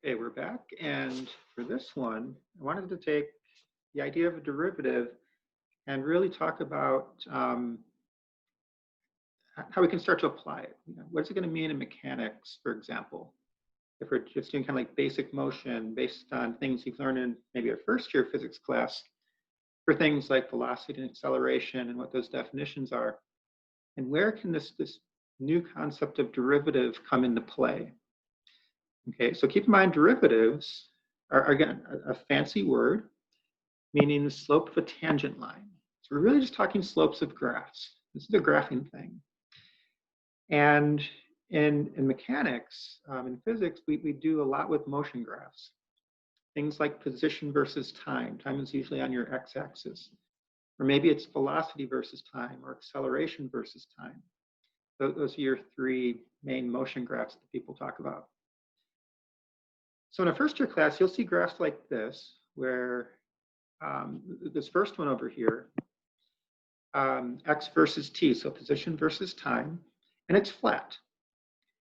Okay, we're back. And for this one, I wanted to take the idea of a derivative and really talk about how we can start to apply it. What is it going to mean in mechanics, for example? If we're just doing kind of like basic motion based on things you've learned in maybe a first year physics class for things like velocity and acceleration and what those definitions are. And where can this new concept of derivative come into play? Okay, so keep in mind derivatives are again a fancy word meaning the slope of a tangent line. So we're really just talking slopes of graphs. This is a graphing thing. And in mechanics, in physics, we do a lot with motion graphs. Things like position versus time. Time is usually on your x-axis. Or maybe it's velocity versus time or acceleration versus time. Those are your three main motion graphs that people talk about. So in a first year class, you'll see graphs like this, where this first one over here, x versus t, so position versus time, and it's flat.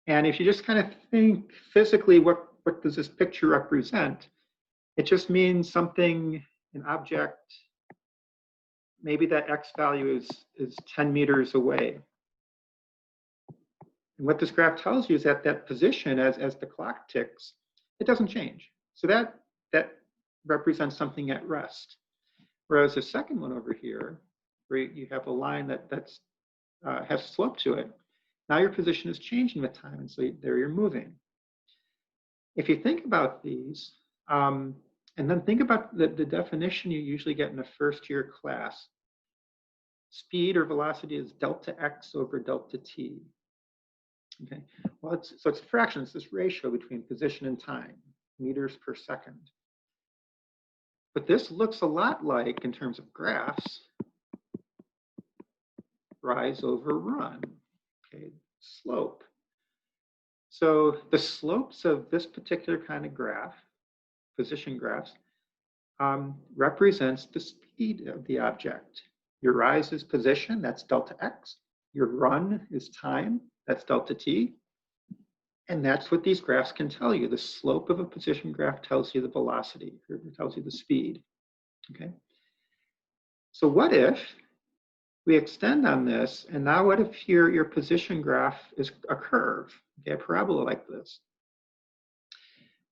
And if you just kind of think physically, what does this picture represent? It just means something, an object, maybe that x value is 10 meters away. And what this graph tells you is that that position, as the clock ticks, it doesn't change. So that represents something at rest. Whereas the second one over here, where you have a line that has slope to it, now your position is changing with time, and so there you're moving. If you think about these, and then think about the definition you usually get in a first year class. Speed or velocity is delta x over delta t. Okay, well, it's a fraction. It's this ratio between position and time, meters per second. But this looks a lot like, in terms of graphs, rise over run, okay, slope. So the slopes of this particular kind of graph, position graphs, represents the speed of the object. Your rise is position, that's delta x. Your run is time, that's delta t. And that's what these graphs can tell you. The slope of a position graph tells you the velocity, or it tells you the speed, okay? So what if we extend on this, and now what if your position graph is a curve, okay, a parabola like this?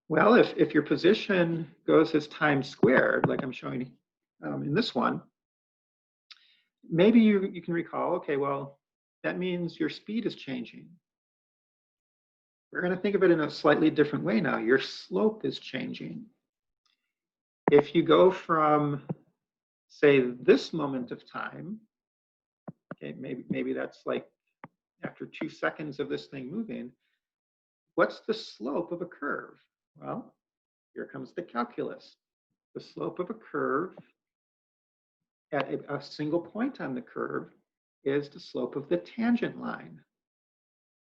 Well, if your position goes as time squared, like I'm showing in this one, maybe you can recall, okay, well, that means your speed is changing. We're going to think of it in a slightly different way now. Your slope is changing. If you go from, say, this moment of time, okay, maybe that's like after 2 seconds of this thing moving, what's the slope of a curve? Well, here comes the calculus. The slope of a curve at a single point on the curve is the slope of the tangent line.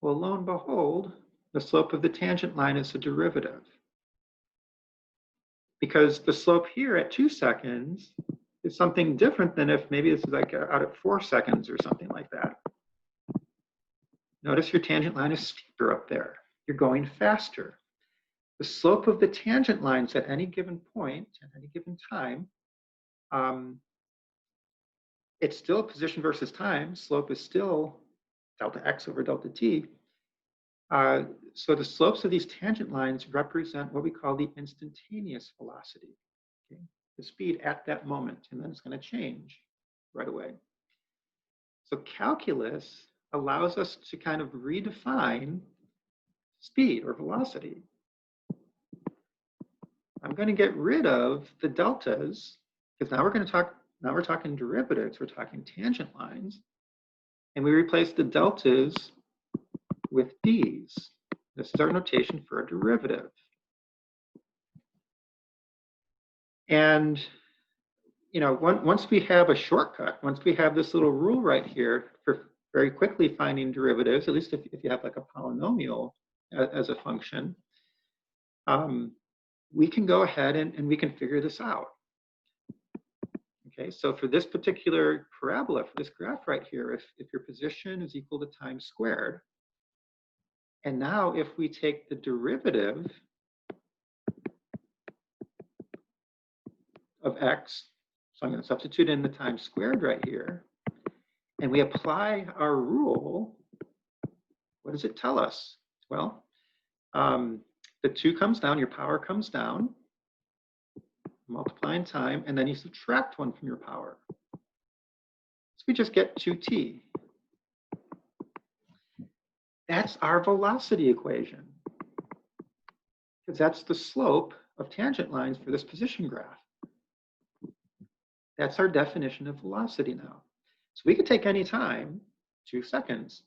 Well, lo and behold, the slope of the tangent line is a derivative. Because the slope here at 2 seconds is something different than if maybe this is like out at 4 seconds or something like that. Notice your tangent line is steeper up there. You're going faster. The slope of the tangent lines at any given point, at any given time, it's still position versus time. Slope is still delta x over delta t. So the slopes of these tangent lines represent what we call the instantaneous velocity, okay? The speed at that moment, and then it's going to change right away. So calculus allows us to kind of redefine speed or velocity. I'm going to get rid of the deltas, because now we're talking derivatives, we're talking tangent lines, and we replace the deltas with d's. This is our notation for a derivative. And once we have a shortcut, once we have this little rule right here for very quickly finding derivatives, at least if you have like a polynomial as a function, we can go ahead and we can figure this out. Okay, so for this particular parabola, for this graph right here, if your position is equal to time squared, and now if we take the derivative of x. So I'm going to substitute in the time squared right here. And we apply our rule. What does it tell us? Well, the 2 comes down, your power comes down, multiply in time, and then you subtract 1 from your power. So we just get 2t. That's our velocity equation, because that's the slope of tangent lines for this position graph. That's our definition of velocity now. So we could take any time, 2 seconds,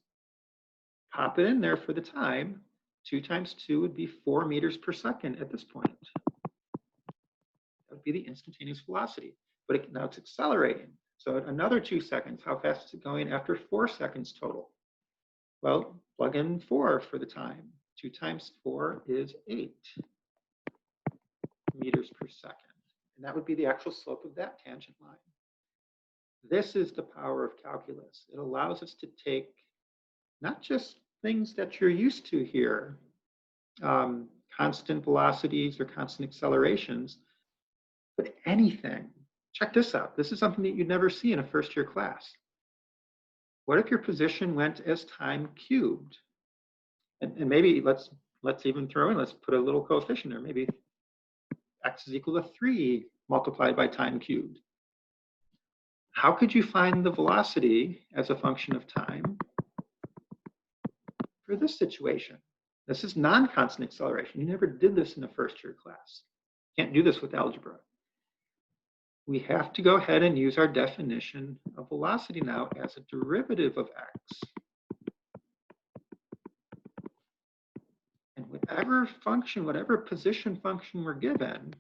pop it in there for the time. 2 times 2 would be 4 meters per second at this point. That would be the instantaneous velocity. But now it's accelerating. So another 2 seconds, how fast is it going after 4 seconds total? Well, plug in 4 for the time. 2 times 4 is 8 meters per second. And that would be the actual slope of that tangent line. This is the power of calculus. It allows us to take not just things that you're used to here, constant velocities or constant accelerations, but anything. Check this out. This is something that you'd never see in a first-year class. What if your position went as time cubed? And maybe let's even throw in, let's put a little coefficient there. Maybe x is equal to 3 multiplied by time cubed. How could you find the velocity as a function of time for this situation? This is non-constant acceleration. You never did this in a first-year class. Can't do this with algebra. We have to go ahead and use our definition of velocity now as a derivative of x. And whatever function, whatever position function we're given,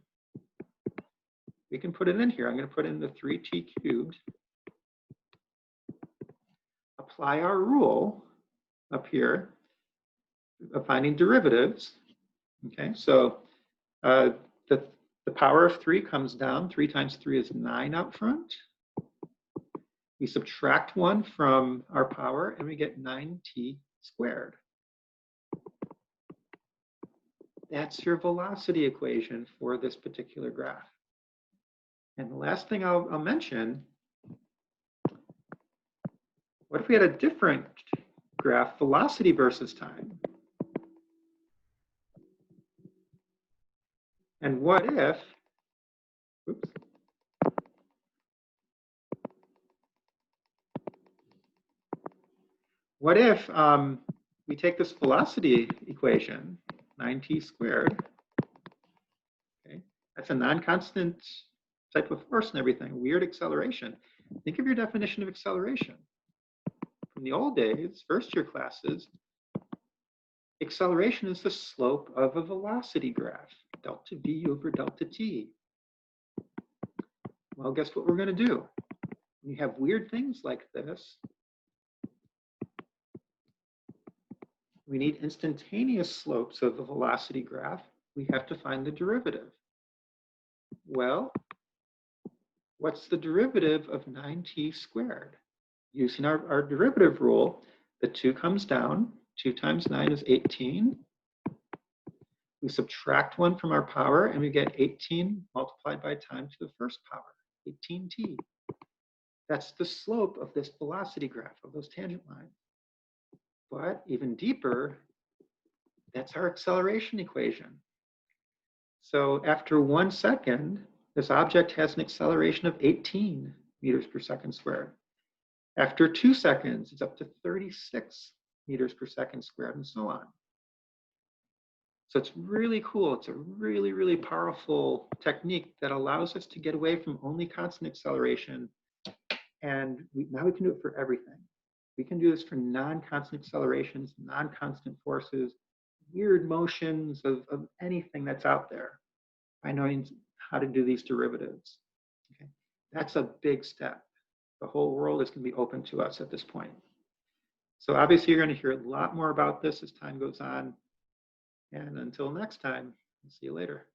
we can put it in here. I'm going to put in the 3t cubed. Apply our rule up here of finding derivatives. Okay, so the power of 3 comes down. 3 times 3 is 9 out front. We subtract 1 from our power, and we get 9t squared. That's your velocity equation for this particular graph. And the last thing I'll mention, what if we had a different graph, velocity versus time? And what if, oops, what if we take this velocity equation, 9t squared, okay, that's a non-constant type of force and everything, weird acceleration. Think of your definition of acceleration. From the old days, first-year classes, acceleration is the slope of a velocity graph, delta v over delta t. Well, guess what we're going to do? When you have weird things like this, we need instantaneous slopes of the velocity graph. We have to find the derivative. Well, what's the derivative of 9t squared? Using our derivative rule, the 2 comes down. 2 times 9 is 18. We subtract 1 from our power, and we get 18 multiplied by time to the first power, 18t. That's the slope of this velocity graph, of those tangent lines. But even deeper, that's our acceleration equation. So after 1 second, this object has an acceleration of 18 meters per second squared. After 2 seconds, it's up to 36 meters per second squared, and so on. So it's really cool. It's a really, really powerful technique that allows us to get away from only constant acceleration. And now we can do it for everything. We can do this for non-constant accelerations, non-constant forces, weird motions of anything that's out there by knowing how to do these derivatives. Okay? That's a big step. The whole world is going to be open to us at this point. So obviously, you're going to hear a lot more about this as time goes on. And until next time, see you later.